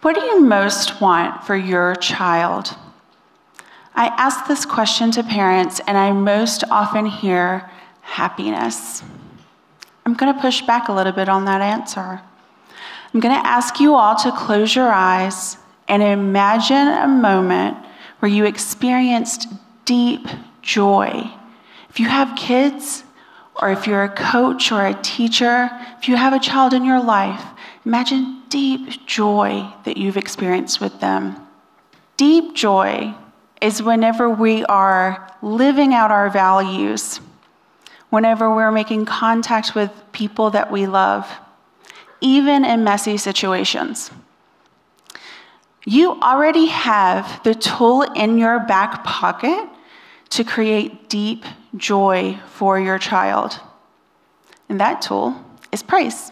What do you most want for your child? I ask this question to parents, and I most often hear happiness. I'm going to push back a little bit on that answer. I'm going to ask you all to close your eyes and imagine a moment where you experienced deep joy. If you have kids, or if you're a coach or a teacher, if you have a child in your life, imagine deep joy that you've experienced with them. Deep joy is whenever we are living out our values, whenever we're making contact with people that we love, even in messy situations. You already have the tool in your back pocket to create deep joy for your child. And that tool is praise.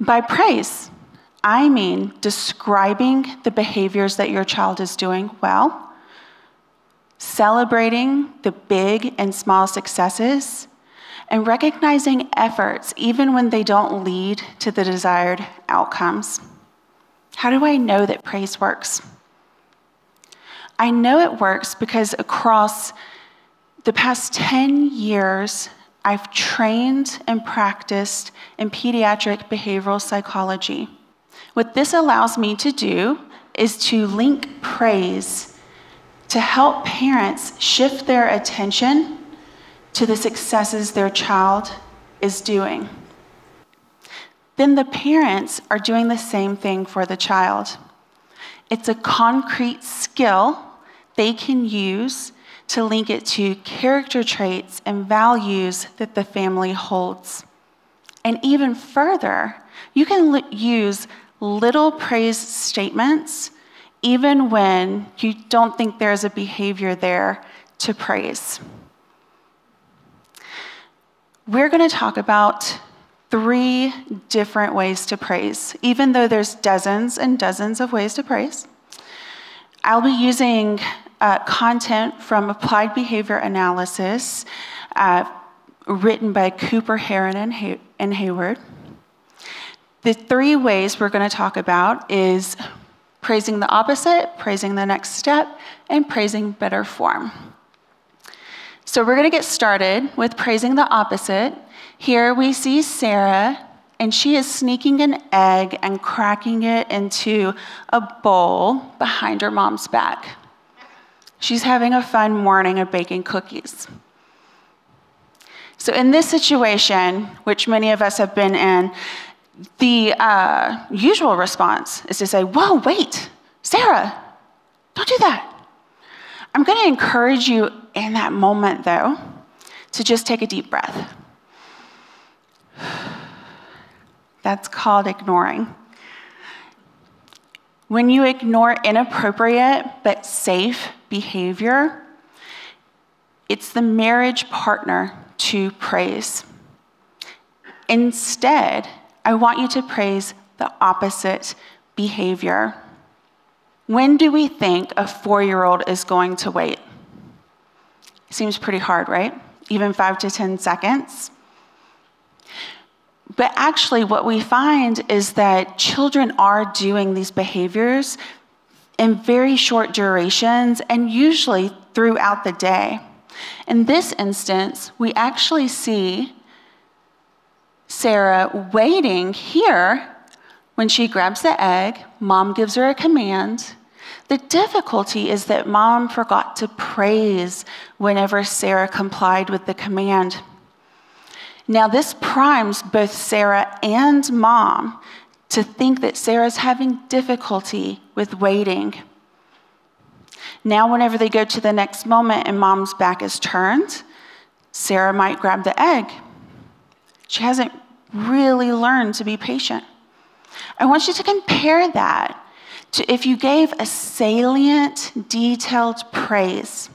By praise, I mean describing the behaviors that your child is doing well, celebrating the big and small successes, and recognizing efforts even when they don't lead to the desired outcomes. How do I know that praise works? I know it works because across the past 10 years, I've trained and practiced in pediatric behavioral psychology. What this allows me to do is to link praise to help parents shift their attention to the successes their child is doing. Then the parents are doing the same thing for the child. It's a concrete skill they can use to link it to character traits and values that the family holds. And even further, you can use little praise statements even when you don't think there's a behavior there to praise. We're going to talk about 3 different ways to praise, even though there's dozens and dozens of ways to praise. I'll be using content from Applied Behavior Analysis written by Cooper, Heron, and Hayward. The 3 ways we're going to talk about is praising the opposite, praising the next step, and praising better form. So we're going to get started with praising the opposite. Here we see Sarah, and she is sneaking an egg and cracking it into a bowl behind her mom's back. She's having a fun morning of baking cookies. So in this situation, which many of us have been in, the usual response is to say, whoa, wait, Sarah, don't do that. I'm going to encourage you in that moment, though, to just take a deep breath. That's called ignoring. When you ignore inappropriate but safe behavior, it's the marriage partner to praise. Instead, I want you to praise the opposite behavior. When do we think a 4-year-old is going to wait? Seems pretty hard, right? Even 5 to 10 seconds. But actually what we find is that children are doing these behaviors in very short durations and usually throughout the day. In this instance, we actually see Sarah waiting here when she grabs the egg. Mom gives her a command. The difficulty is that mom forgot to praise whenever Sarah complied with the command. Now, this primes both Sarah and mom to think that Sarah's having difficulty with waiting. Now, whenever they go to the next moment and mom's back is turned, Sarah might grab the egg. She hasn't really learned to be patient. I want you to compare that to if you gave a salient, detailed praise.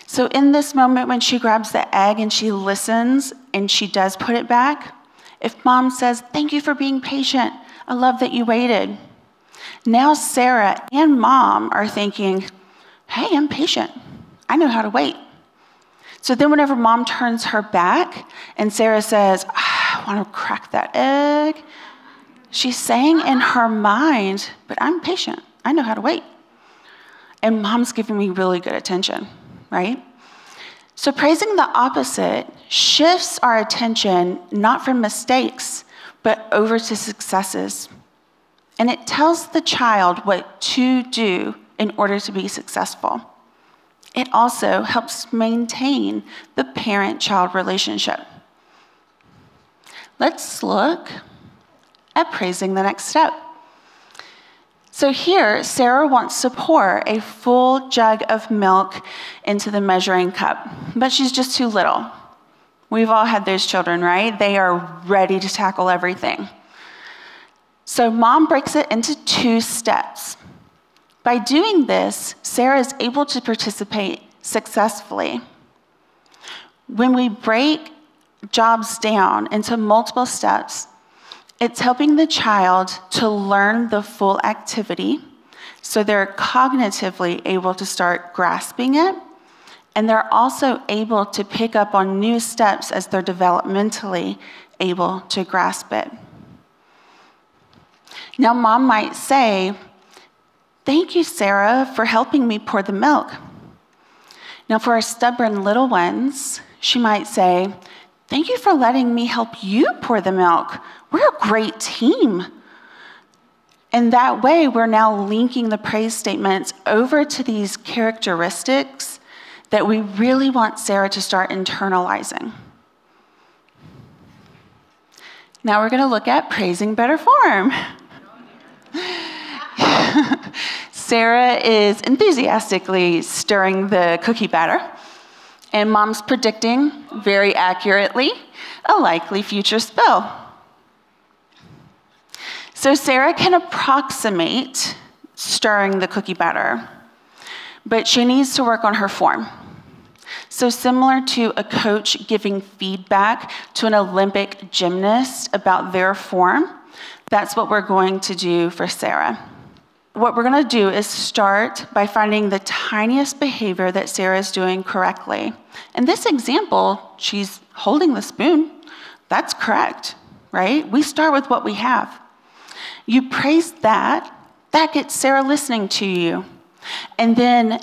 So in this moment when she grabs the egg and she listens and she does put it back, if mom says, thank you for being patient, I love that you waited. Now Sarah and mom are thinking, hey, I'm patient. I know how to wait. So then whenever mom turns her back and Sarah says, I want to crack that egg, She's saying in her mind, but I'm patient. I know how to wait. And mom's giving me really good attention, right? So praising the opposite shifts our attention not from mistakes, but over to successes. And it tells the child what to do in order to be successful. It also helps maintain the parent-child relationship. Let's look at praising the next step. So here, Sarah wants to pour a full jug of milk into the measuring cup, but she's just too little. We've all had those children, right? They are ready to tackle everything. So mom breaks it into 2 steps. By doing this, Sarah is able to participate successfully. When we break jobs down into multiple steps, it's helping the child to learn the full activity, so they're cognitively able to start grasping it, and they're also able to pick up on new steps as they're developmentally able to grasp it. Now, mom might say, "Thank you, Sarah, for helping me pour the milk." Now, for our stubborn little ones, she might say, "Thank you for letting me help you pour the milk. We're a great team." And that way, we're now linking the praise statements over to these characteristics that we really want Sarah to start internalizing. Now we're going to look at praising better form. Sarah is enthusiastically stirring the cookie batter, and mom's predicting very accurately a likely future spill. So Sarah can approximate stirring the cookie batter, but she needs to work on her form. So similar to a coach giving feedback to an Olympic gymnast about their form, that's what we're going to do for Sarah. What we're going to do is start by finding the tiniest behavior that Sarah is doing correctly. In this example, she's holding the spoon. That's correct, right? We start with what we have. You praise that. That gets Sarah listening to you. And then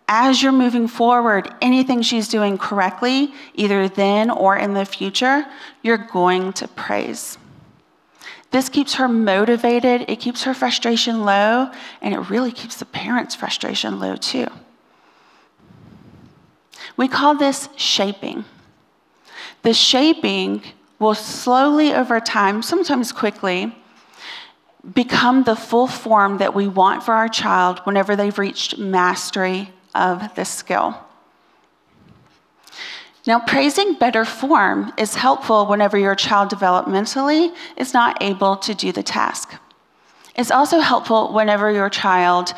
as you're moving forward, anything she's doing correctly, either then or in the future, you're going to praise. This keeps her motivated, it keeps her frustration low, and it really keeps the parents' frustration low too. We call this shaping. The shaping will slowly over time, sometimes quickly, become the full form that we want for our child whenever they've reached mastery of the skill. Now, praising better form is helpful whenever your child developmentally is not able to do the task. It's also helpful whenever your child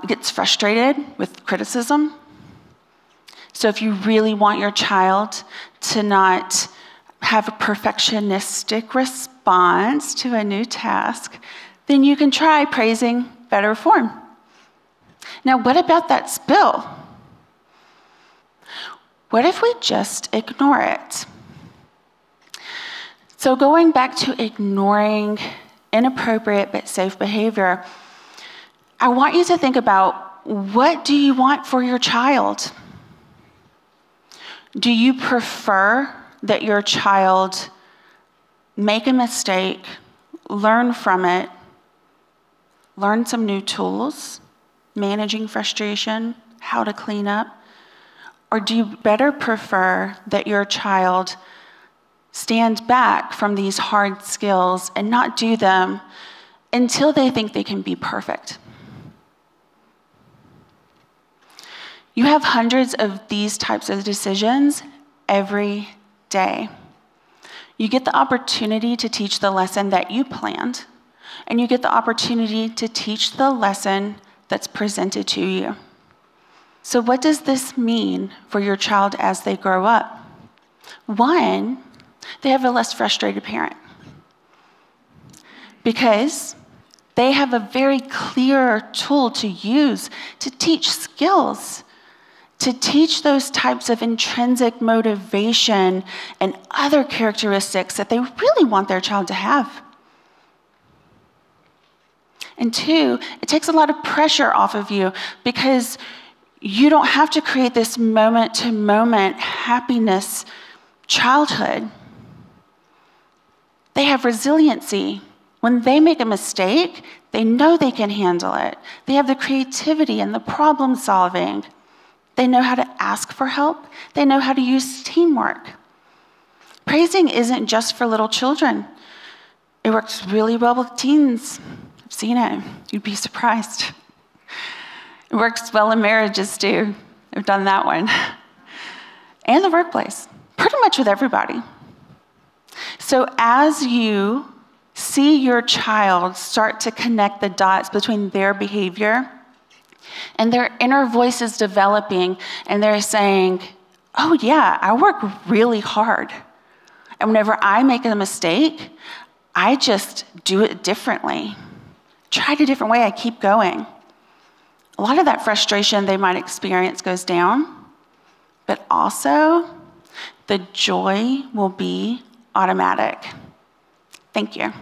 gets frustrated with criticism. So if you really want your child to not have a perfectionistic response to a new task, then you can try praising better form. Now, what about that spill? What if we just ignore it? So going back to ignoring inappropriate but safe behavior, I want you to think about, what do you want for your child? Do you prefer that your child make a mistake, learn from it, learn some new tools, managing frustration, how to clean up? Or do you better prefer that your child stand back from these hard skills and not do them until they think they can be perfect? You have hundreds of these types of decisions every day. You get the opportunity to teach the lesson that you planned, and you get the opportunity to teach the lesson that's presented to you. So what does this mean for your child as they grow up? One, they have a less frustrated parent because they have a very clear tool to use to teach skills, to teach those types of intrinsic motivation and other characteristics that they really want their child to have. And two, it takes a lot of pressure off of you because you don't have to create this moment-to-moment happiness childhood. They have resiliency. When they make a mistake, they know they can handle it. They have the creativity and the problem solving. They know how to ask for help. They know how to use teamwork. Praising isn't just for little children. It works really well with teens. I've seen it. You'd be surprised. It works well in marriages too. I've done that one. And the workplace. Pretty much with everybody. So as you see your child start to connect the dots between their behavior and their inner voices developing, and they're saying, oh yeah, I work really hard. And whenever I make a mistake, I just do it differently. Try it a different way, I keep going. A lot of that frustration they might experience goes down, but also the joy will be automatic. Thank you.